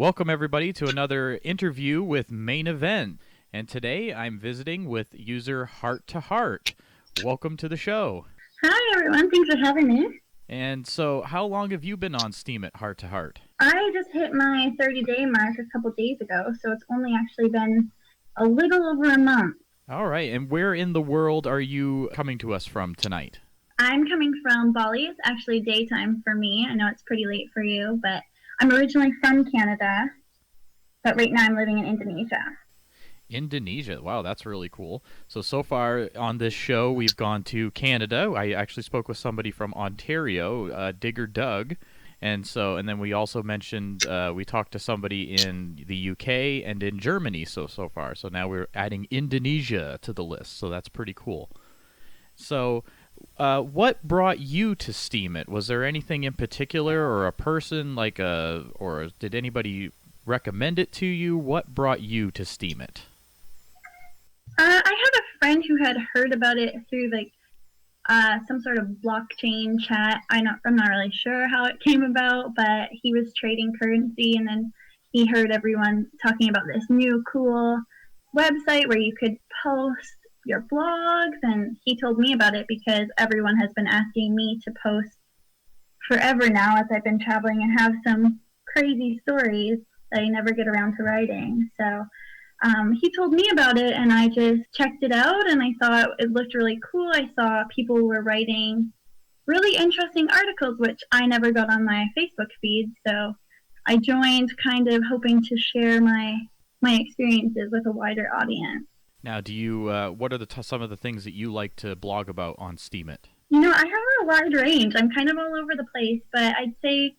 Welcome, everybody, to another interview with Main Event. And today I'm visiting with user Heart to Heart. Welcome to the show. Hi, everyone. Thanks for having me. And so, how long have you been on Steemit Heart to Heart? I just hit my 30-day mark a couple days ago, so it's only actually been a little over a month. All right. And where in the world are you coming to us from tonight? I'm coming from Bali. It's actually daytime for me. I know it's pretty late for you, but I'm originally from Canada, but right now I'm living in Indonesia. Indonesia. Wow, that's really cool. So far on this show, we've gone to Canada. I actually spoke with somebody from Ontario, Digger Doug. And then we also mentioned, we talked to somebody in the UK and in Germany so far. So now we're adding Indonesia to the list. So that's pretty cool. So what brought you to Steemit? Was there anything in particular or a person or did anybody recommend it to you? What brought you to Steemit? I had a friend who had heard about it through some sort of blockchain chat. I'm not really sure how it came about, but he was trading currency, and then he heard everyone talking about this new cool website where you could post your blogs, and he told me about it because everyone has been asking me to post forever now as I've been traveling and have some crazy stories that I never get around to writing. So he told me about it, and I just checked it out, and I thought it looked really cool. I saw people were writing really interesting articles, which I never got on my Facebook feed. So I joined kind of hoping to share my experiences with a wider audience. Now, do you? What are some of the things that you like to blog about on Steemit? I have a wide range. I'm kind of all over the place, but I'd say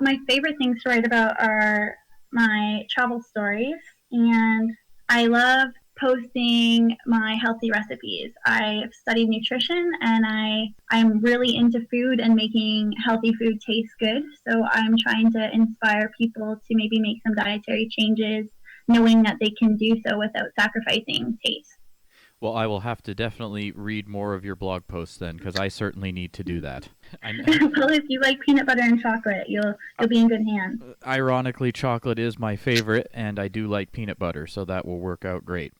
my favorite things to write about are my travel stories, and I love posting my healthy recipes. I've studied nutrition, and I'm really into food and making healthy food taste good. So I'm trying to inspire people to maybe make some dietary changes, knowing that they can do so without sacrificing taste. Well, I will have to definitely read more of your blog posts then, because I certainly need to do that. Well, if you like peanut butter and chocolate, you'll be in good hands. Ironically, chocolate is my favorite, and I do like peanut butter, so that will work out great.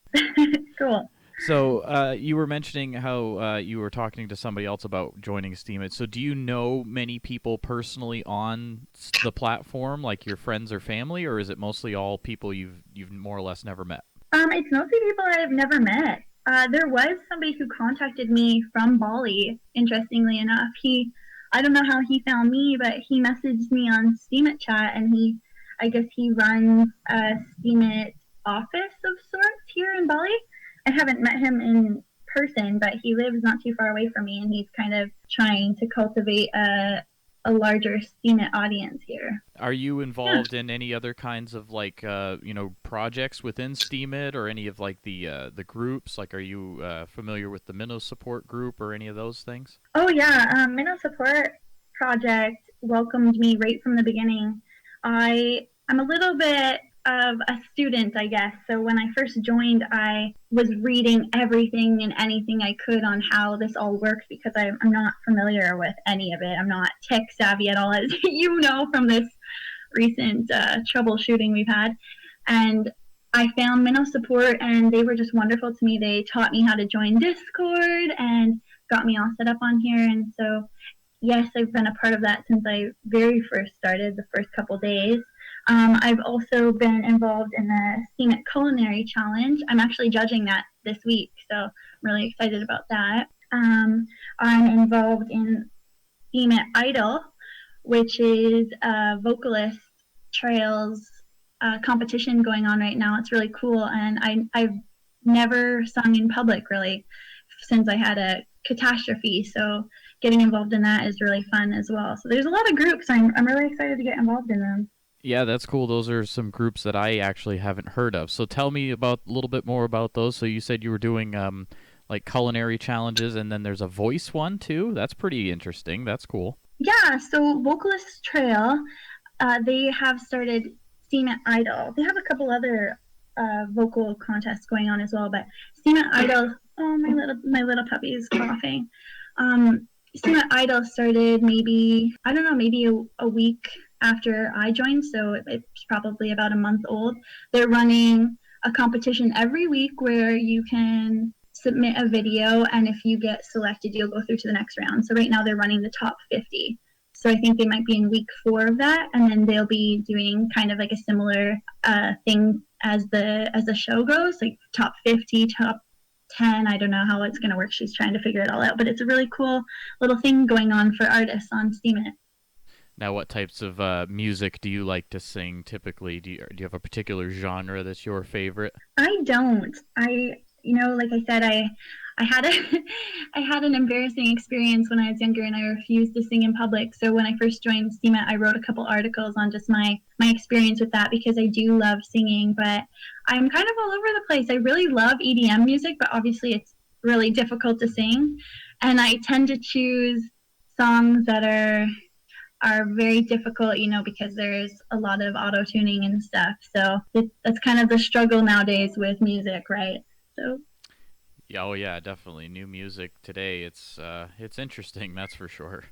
Cool. So you were mentioning how you were talking to somebody else about joining Steemit. So do you know many people personally on the platform, like your friends or family, or is it mostly all people you've more or less never met? It's mostly people I've never met. There was somebody who contacted me from Bali, interestingly enough. I don't know how he found me, but he messaged me on Steemit chat, and I guess he runs a Steemit office of sorts here in Bali. I haven't met him in person, but he lives not too far away from me, and he's kind of trying to cultivate a larger Steemit audience here. Are you involved in any other kinds of projects within Steemit or any of the groups? Like, are you familiar with the Minnow support group or any of those things? Oh yeah, Minnow support project welcomed me right from the beginning. I'm a little bit of a student, I guess. So when I first joined, I was reading everything and anything I could on how this all works because I'm not familiar with any of it. I'm not tech savvy at all, as you know from this recent troubleshooting we've had. And I found Minnow support, and they were just wonderful to me. They taught me how to join Discord and got me all set up on here. And so, yes, I've been a part of that since I very first started, the first couple days. I've also been involved in the Steemit Culinary Challenge. I'm actually judging that this week, so I'm really excited about that. I'm involved in Steemit Idol, which is a vocalist trails competition going on right now. It's really cool, and I've never sung in public, really, since I had a catastrophe, so getting involved in that is really fun as well. So there's a lot of groups. I'm really excited to get involved in them. Yeah, that's cool. Those are some groups that I actually haven't heard of. So tell me a little bit more about those. So you said you were doing like culinary challenges, and then there's a voice one too. That's pretty interesting. That's cool. Yeah, so Vocalist Trail, they have started Steemit Idol. They have a couple other vocal contests going on as well, but Steemit Idol. Oh, my little puppy is coughing. Steemit Idol started maybe a week after I joined, so it's probably about a month old. They're running a competition every week where you can submit a video, and if you get selected, you'll go through to the next round. So right now they're running the top 50. So I think they might be in week 4 of that, and then they'll be doing kind of like a similar thing as the show goes, like top 50, top 10. I don't know how it's going to work. She's trying to figure it all out, but it's a really cool little thing going on for artists on Steemit. Now, what types of music do you like to sing typically? Do you have a particular genre that's your favorite? I don't. Like I said, I had a I had an embarrassing experience when I was younger, and I refused to sing in public. So when I first joined Steemit, I wrote a couple articles on just my experience with that, because I do love singing, but I'm kind of all over the place. I really love EDM music, but obviously it's really difficult to sing, and I tend to choose songs that are very difficult, because there's a lot of auto tuning and stuff. So that's kind of the struggle nowadays with music, right? So Yeah, oh yeah, definitely. New music today, it's interesting, that's for sure.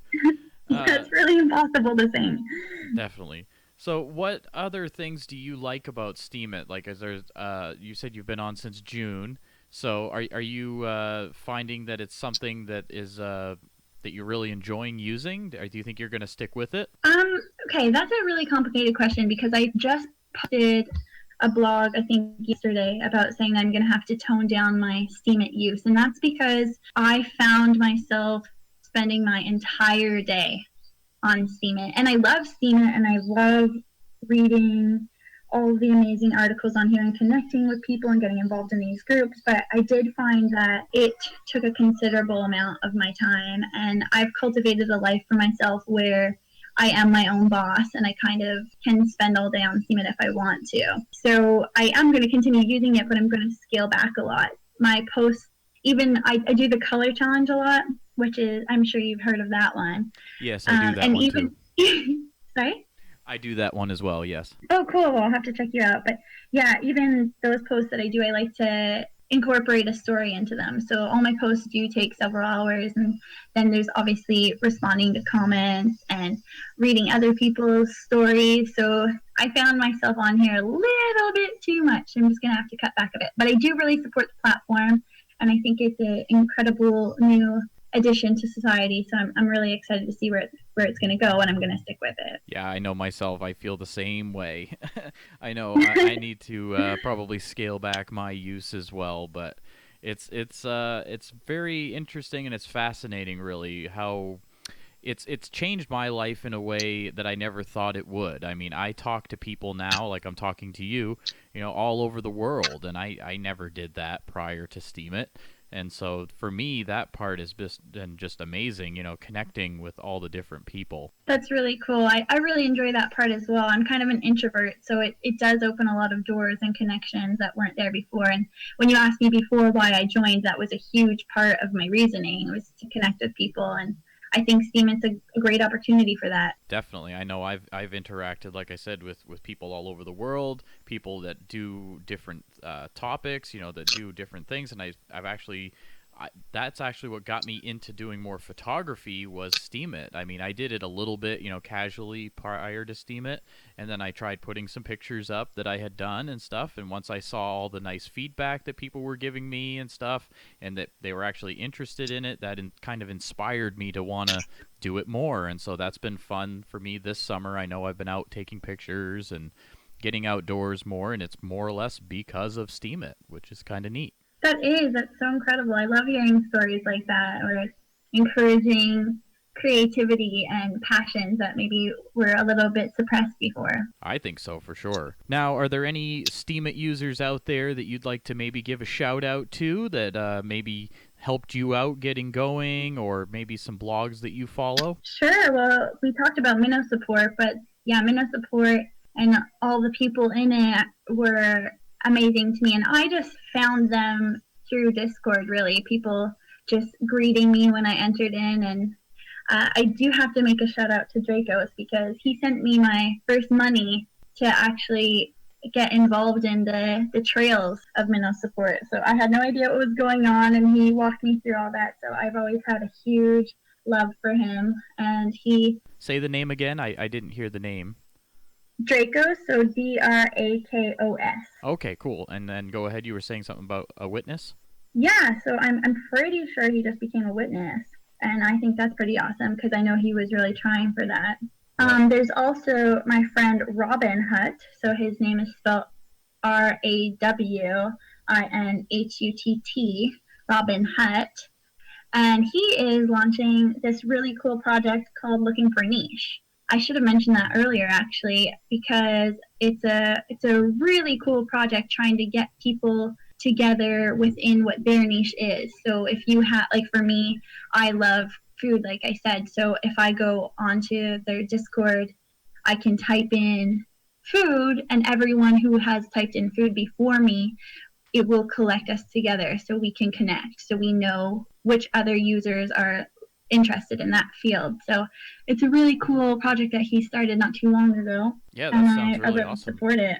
yeah, Uh, it's really impossible to sing. Definitely. So, what other things do you like about Steemit? Like, is there? You said you've been on since June. So, are you finding that it's something that is that you're really enjoying using? Or do you think you're going to stick with it? Okay, that's a really complicated question, because I just posted a blog, I think yesterday, about saying that I'm going to have to tone down my Steemit use. And that's because I found myself spending my entire day on Steemit. And I love Steemit, and I love reading all of the amazing articles on here and connecting with people and getting involved in these groups. But I did find that it took a considerable amount of my time, and I've cultivated a life for myself where I am my own boss, and I kind of can spend all day on Steemit if I want to. So I am going to continue using it, but I'm going to scale back a lot. My posts, even I do the color challenge a lot, which is, I'm sure you've heard of that one. Yes, I do that And one too. even, sorry? I do that one as well. Yes. Oh, cool. Well, I'll have to check you out. But yeah, even those posts that I do, I like to incorporate a story into them. So all my posts do take several hours, and then there's obviously responding to comments and reading other people's stories. So I found myself on here a little bit too much. I'm just going to have to cut back a bit. But I do really support the platform, and I think it's an incredible new addition to society. So I'm really excited to see where it's going to go, and I'm going to stick with it. Yeah, I know myself. I feel the same way. I know I need to probably scale back my use as well, but it's very interesting and it's fascinating, really, how it's changed my life in a way that I never thought it would. I mean, I talk to people now, like I'm talking to you, all over the world, and I never did that prior to Steemit. And so for me, that part has been just amazing, connecting with all the different people. That's really cool. I really enjoy that part as well. I'm kind of an introvert, so it does open a lot of doors and connections that weren't there before. And when you asked me before why I joined, that was a huge part of my reasoning, was to connect with people. And I think Steemit's a great opportunity for that. Definitely. I know I've interacted, like I said, with people all over the world, people that do different topics, that do different things, and I've actually that's actually what got me into doing more photography was Steemit. I mean, I did it a little bit, casually prior to Steemit, and then I tried putting some pictures up that I had done and stuff. And once I saw all the nice feedback that people were giving me and stuff, and that they were actually interested in it, that kind of inspired me to want to do it more. And so that's been fun for me this summer. I know I've been out taking pictures and getting outdoors more, and it's more or less because of Steemit, which is kind of neat. That's so incredible. I love hearing stories like that, where it's encouraging creativity and passions that maybe were a little bit suppressed before. I think so, for sure. Now, are there any Steemit users out there that you'd like to maybe give a shout out to that maybe helped you out getting going, or maybe some blogs that you follow? Sure. Well, we talked about Minnow support, but yeah, Minnow support and all the people in it were amazing to me. And I just found them through Discord, really. People just greeting me when I entered in. And I do have to make a shout out to Dracos, because he sent me my first money to actually get involved in the trails of Minnow support. So I had no idea what was going on, and he walked me through all that. So I've always had a huge love for him, and he Say the name again. I didn't hear the name. Draco, so Drakos. Okay, cool. And then go ahead. You were saying something about a witness? Yeah, so I'm pretty sure he just became a witness, and I think that's pretty awesome because I know he was really trying for that. Right. There's also my friend Robin Hutt, so his name is spelled Rawinhutt, Robin Hutt, and he is launching this really cool project called Looking for Niche. I should have mentioned that earlier actually because it's a really cool project trying to get people together within what their niche is. So if you have like for me, I love food like I said. So if I go onto their Discord, I can type in food and everyone who has typed in food before me, it will collect us together so we can connect, so we know which other users are interested in that field. So it's a really cool project that he started not too long ago, Yeah, that and sounds I really really awesome. support it.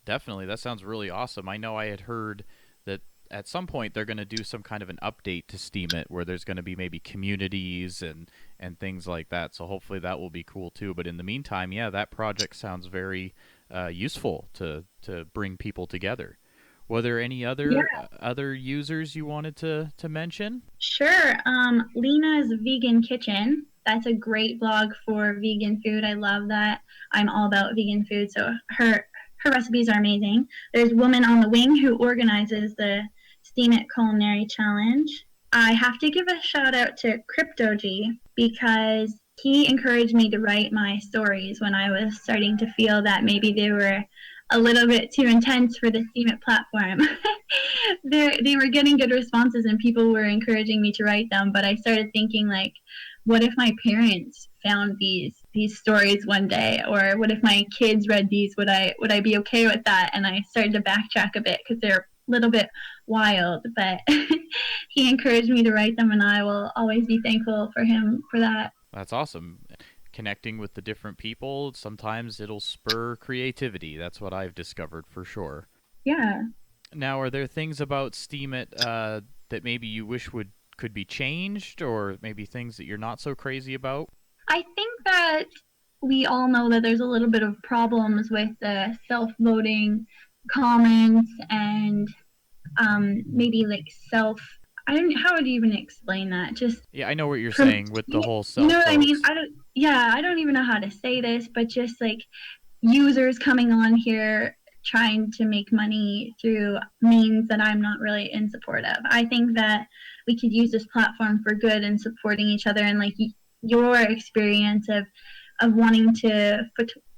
Definitely, that sounds really awesome. I know I had heard that at some point they're going to do some kind of an update to Steemit where there's going to be maybe communities and things like that. So hopefully that will be cool too. But in the meantime, yeah, that project sounds very useful to bring people together. Were there any Yeah, other users you wanted to mention? sure. Lena's Vegan Kitchen. That's a great blog for vegan food. I love that. I'm all about vegan food, so her recipes are amazing. There's Woman on the Wing who organizes the Steam It Culinary Challenge. I have to give a shout out to CryptoG because he encouraged me to write my stories when I was starting to feel that maybe they were a little bit too intense for the Steemit platform. They were getting good responses and people were encouraging me to write them, but I started thinking like, what if my parents found these stories one day, or what if my kids read these? Would I be okay with that? And I started to backtrack a bit because they're a little bit wild, but he encouraged me to write them, and I will always be thankful for him for that. That's awesome. Connecting with the different people, sometimes it'll spur creativity. That's what I've discovered for sure. Yeah. Now, are there things about Steemit that maybe you wish would could be changed, or maybe things that you're not so crazy about? I think that we all know that there's a little bit of problems with the self-voting comments and maybe like self. I don't. How would you even explain that? Just Yeah, I know what you're from saying with the whole you know self what I mean. votes. I don't. Yeah, I don't even know how to say this, but just like users coming on here trying to make money through means that I'm not really in support of. I think that we could use this platform for good and supporting each other, and like your experience of wanting to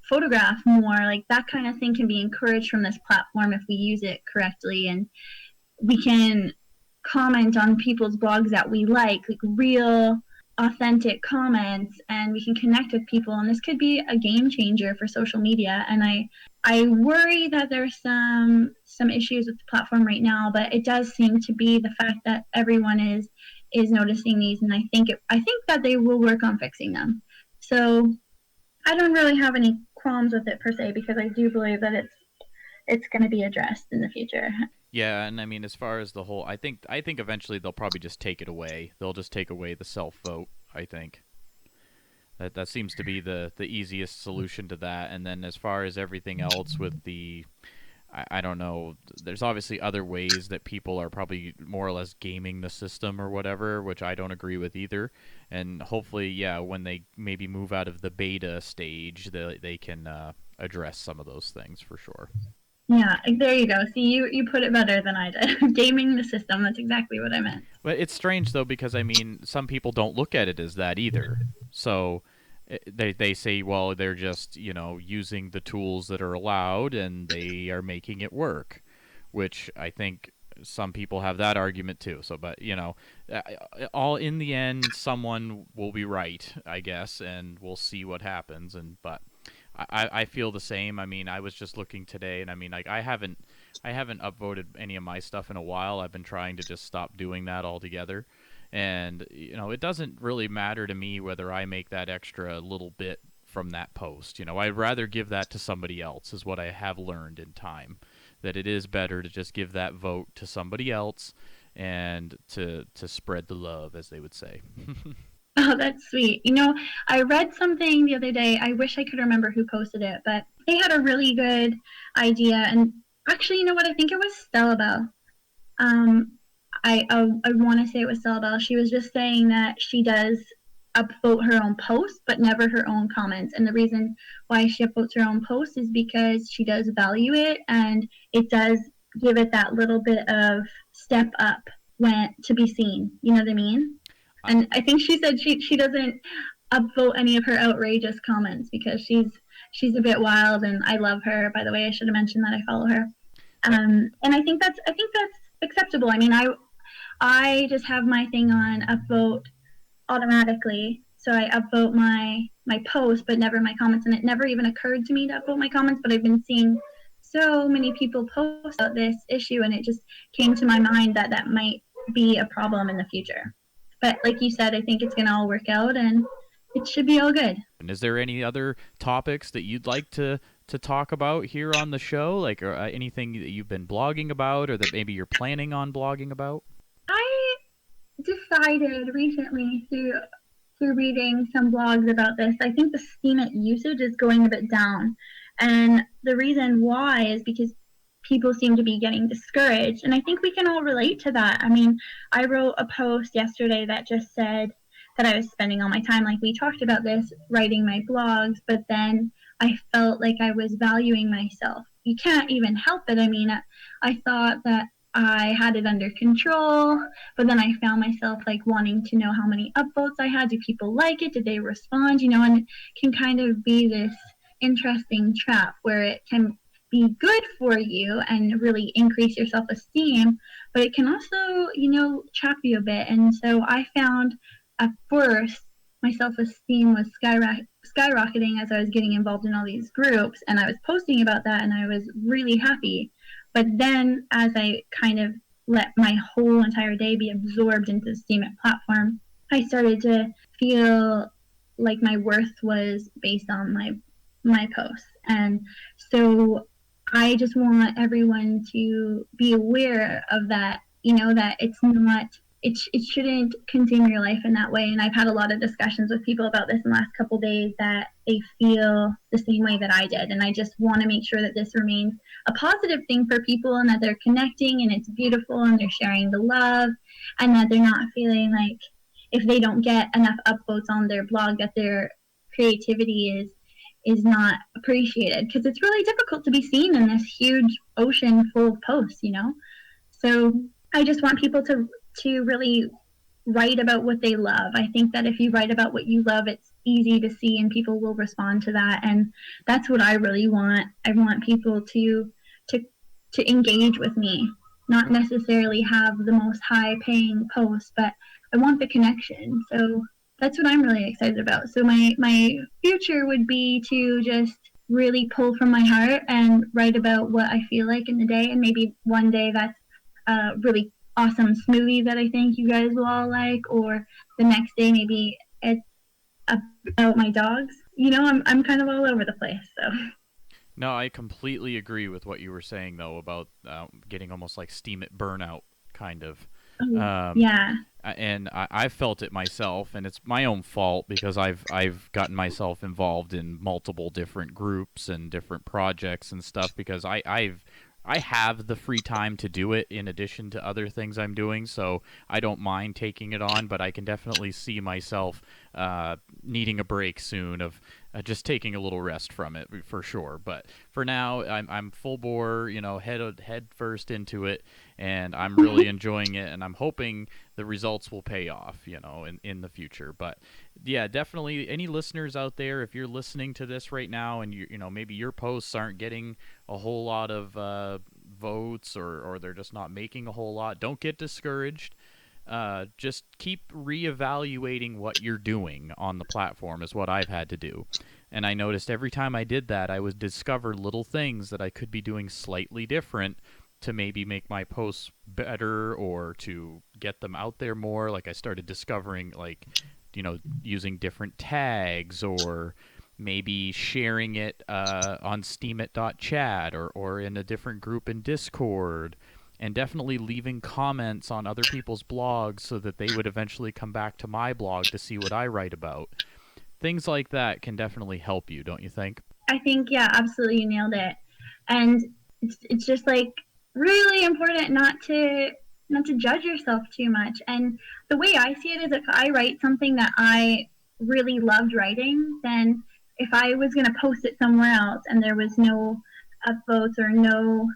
photograph more, like that kind of thing can be encouraged from this platform if we use it correctly, and we can comment on people's blogs that we like real authentic comments, and we can connect with people, and this could be a game changer for social media. And I worry that there's some issues with the platform right now, but it does seem to be the fact that everyone is noticing these, and I think that they will work on fixing them. So I don't really have any qualms with it per se because I do believe that it's going to be addressed in the future. Yeah, and I mean, as far as the whole, I think eventually they'll probably just take it away. They'll just take away the self vote. I think that seems to be the easiest solution to that. And then as far as everything else with the I don't know. There's obviously other ways that people are probably more or less gaming the system or whatever, which I don't agree with either. And hopefully, yeah, when they maybe move out of the beta stage, they can address some of those things for sure. Yeah, there you go. See, you put it better than I did. Gaming the system. That's exactly what I meant. But it's strange though because I mean, some people don't look at it as that either. So they say, well, they're just using the tools that are allowed and they are making it work, which I think some people have that argument too. So, but uh, all in the end, someone will be right, I guess, and we'll see what happens. And but I feel the same. I mean, I was just looking today, and I mean, like I haven't upvoted any of my stuff in a while. I've been trying to just stop doing that altogether. And it doesn't really matter to me whether I make that extra little bit from that post. I'd rather give that to somebody else, is what I have learned in time. That it is better to just give that vote to somebody else and to spread the love, as they would say. Oh, that's sweet. I read something the other day. I wish I could remember who posted it, but they had a really good idea. And actually, you know what? I think it was Stella Bell. Um, I want to say it was Stella Bell. She was just saying that she does upvote her own posts, but never her own comments. And the reason why she upvotes her own posts is because she does value it, and it does give it that little bit of step up when to be seen. You know what I mean? I, And I think she said she doesn't upvote any of her outrageous comments because she's a bit wild, and I love her. By the way, I should have mentioned that I follow her. I, And I think that's acceptable. I mean, I just have my thing on upvote automatically, so I upvote my post, but never my comments. And it never even occurred to me to upvote my comments, but I've been seeing so many people post about this issue, and it just came to my mind that that might be a problem in the future. But like you said, I think it's gonna all work out, and it should be all good. and is there any other topics that you'd like to talk about here on the show, like or, anything that you've been blogging about, or that maybe you're planning on blogging about? I decided recently through reading some blogs about this, I think the Steemit usage is going a bit down. And the reason why is because people seem to be getting discouraged. And I think we can all relate to that. I mean, I wrote a post yesterday that just said that I was spending all my time, like we talked about this, writing my blogs, but then I felt like I was valuing myself. You can't even help it. I mean, I thought that I had it under control, but then I found myself like wanting to know how many upvotes I had. Do people like it? Did they respond? And it can kind of be this interesting trap where it can be good for you and really increase your self esteem, but it can also, trap you a bit. And so I found at first my self esteem was skyrocketing as I was getting involved in all these groups, and I was posting about that, and I was really happy. But then as I kind of let my whole entire day be absorbed into the Steemit platform, I started to feel like my worth was based on my posts. And so I just want everyone to be aware of that, that it's not it shouldn't consume your life in that way. And I've had a lot of discussions with people about this in the last couple of days that they feel the same way that I did. And I just want to make sure that this remains a positive thing for people, and that they're connecting and it's beautiful and they're sharing the love, and that they're not feeling like if they don't get enough upvotes on their blog that their creativity is not appreciated, because it's really difficult to be seen in this huge ocean full of posts. So I just want people to really write about what they love. I think that if you write about what you love, it's easy to see and people will respond to that. And that's what I really want. I want people to to engage with me, not necessarily have the most high paying posts, but I want the connection. So that's what I'm really excited about. So my future would be to just really pull from my heart and write about what I feel like in the day, and maybe one day that's really awesome smoothie that I think you guys will all like, or the next day maybe it's about my dogs. I'm kind of all over the place. So No, I completely agree with what you were saying though about getting almost like steam it burnout kind of. Um, yeah, and I felt it myself, and it's my own fault because I've gotten myself involved in multiple different groups and different projects and stuff because I have the free time to do it in addition to other things I'm doing, so I don't mind taking it on, but I can definitely see myself needing a break soon of just taking a little rest from it for sure. But for now, I'm full bore, head first into it, and I'm really enjoying it, and I'm hoping the results will pay off, in the future. But yeah, definitely, any listeners out there, if you're listening to this right now, and maybe your posts aren't getting a whole lot of votes, or they're just not making a whole lot, don't get discouraged. Just keep reevaluating what you're doing on the platform is what I've had to do. And I noticed every time I did that, I would discover little things that I could be doing slightly different to maybe make my posts better or to get them out there more. Like I started discovering like, using different tags, or maybe sharing it on steemit.chat, or in a different group in Discord, and definitely leaving comments on other people's blogs so that they would eventually come back to my blog to see what I write about. Things like that can definitely help you, don't you think? I think, yeah, absolutely, you nailed it. And it's just like really important not to judge yourself too much. And the way I see it is, if I write something that I really loved writing, then if I was going to post it somewhere else and there was no upvotes or no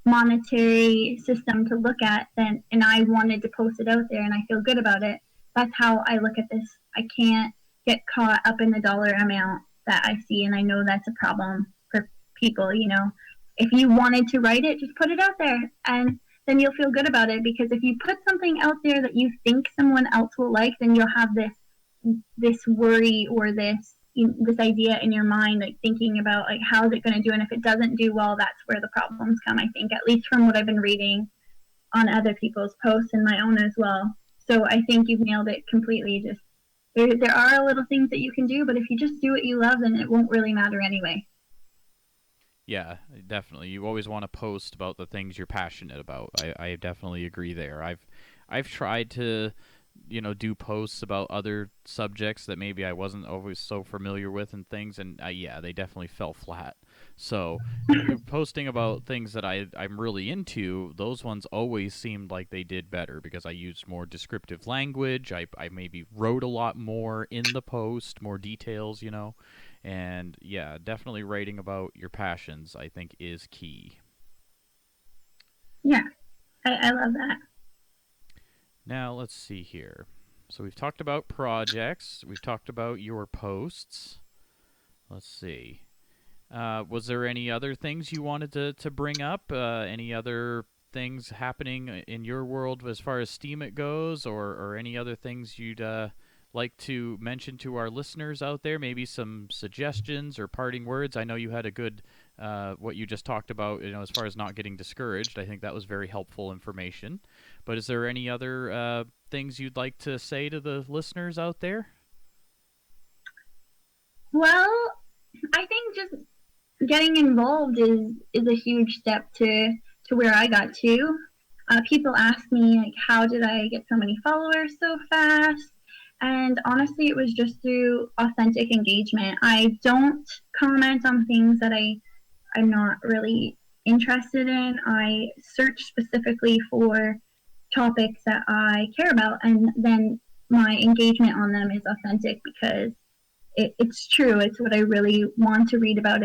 monetary system to look at, then and I wanted to post it out there and I feel good about it, that's how I look at this. I can't get caught up in the dollar amount that I see, and I know that's a problem for people. If you wanted to write it, just put it out there, and then you'll feel good about it. Because if you put something out there that you think someone else will like, then you'll have this worry or this idea in your mind, like thinking about like how is it going to do, and if it doesn't do well, that's where the problems come. I think, at least from what I've been reading on other people's posts and my own as well. So I think you've nailed it completely. Just there are little things that you can do, but if you just do what you love, then it won't really matter anyway. Yeah, definitely. You always want to post about the things you're passionate about. I definitely agree there. I've tried to, do posts about other subjects that maybe I wasn't always so familiar with and things, and yeah, they definitely fell flat. So, posting about things that I'm really into, those ones always seemed like they did better because I used more descriptive language. I maybe wrote a lot more in the post, more details. And yeah, definitely writing about your passions, I think, is key. Yeah, I love that. Now, let's see here. So, we've talked about projects, we've talked about your posts. Let's see. Was there any other things you wanted to bring up? Any other things happening in your world as far as Steemit goes, or any other things you'd like to mention to our listeners out there? Maybe some suggestions or parting words. I know you had a good what you just talked about. As far as not getting discouraged, I think that was very helpful information. But is there any other things you'd like to say to the listeners out there? Well, I think just getting involved is a huge step to where I got to. People ask me like, how did I get so many followers so fast? And honestly, it was just through authentic engagement. I don't comment on things that I'm not really interested in. I search specifically for topics that I care about, and then my engagement on them is authentic because it's true. It's what I really want to read about.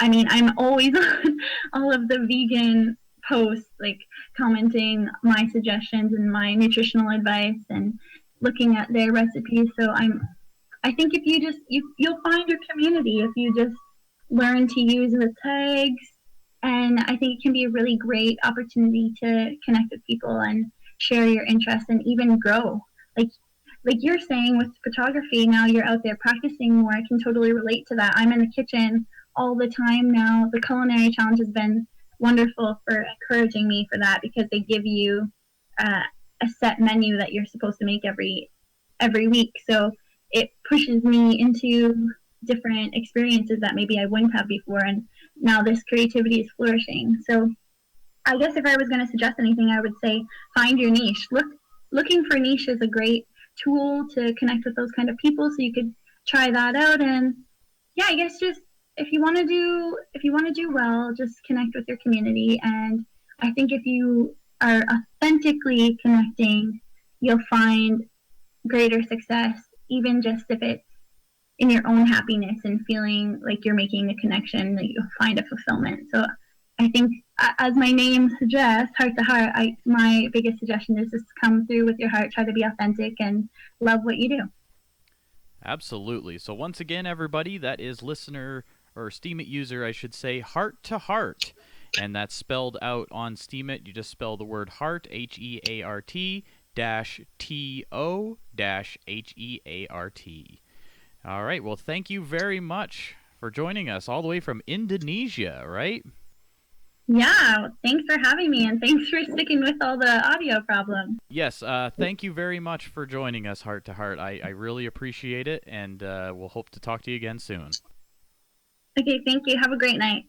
I'm always on all of the vegan posts, like commenting my suggestions and my nutritional advice and looking at their recipes. So I think if you just you'll find your community if you just learn to use the tags, and I think it can be a really great opportunity to connect with people and share your interests and even grow. Like like you're saying with photography, now you're out there practicing more. I can totally relate to that. I'm in the kitchen all the time now. The culinary challenge has been wonderful for encouraging me for that, because they give you uh, a set menu that you're supposed to make every week. So it pushes me into different experiences that maybe I wouldn't have before. And now this creativity is flourishing. So I guess if I was going to suggest anything, I would say find your niche. Looking for niche is a great tool to connect with those kind of people. So you could try that out. And yeah, I guess just if you want to do well, just connect with your community. And I think if you are authentically connecting, you'll find greater success, even just if it's in your own happiness and feeling like you're making the connection, that you'll find a fulfillment. So I think, as my name suggests, heart to heart, my biggest suggestion is just come through with your heart, try to be authentic, and love what you do. Absolutely. So once again, everybody, that is listener or Steemit user, I should say, heart to heart, and that's spelled out on Steemit. You just spell the word heart, HEART dash TO dash HEART. All right. Well, thank you very much for joining us all the way from Indonesia, right? Yeah, thanks for having me, and thanks for sticking with all the audio problems. Yes, thank you very much for joining us, Heart to Heart. I really appreciate it, and we'll hope to talk to you again soon. Okay, thank you. Have a great night.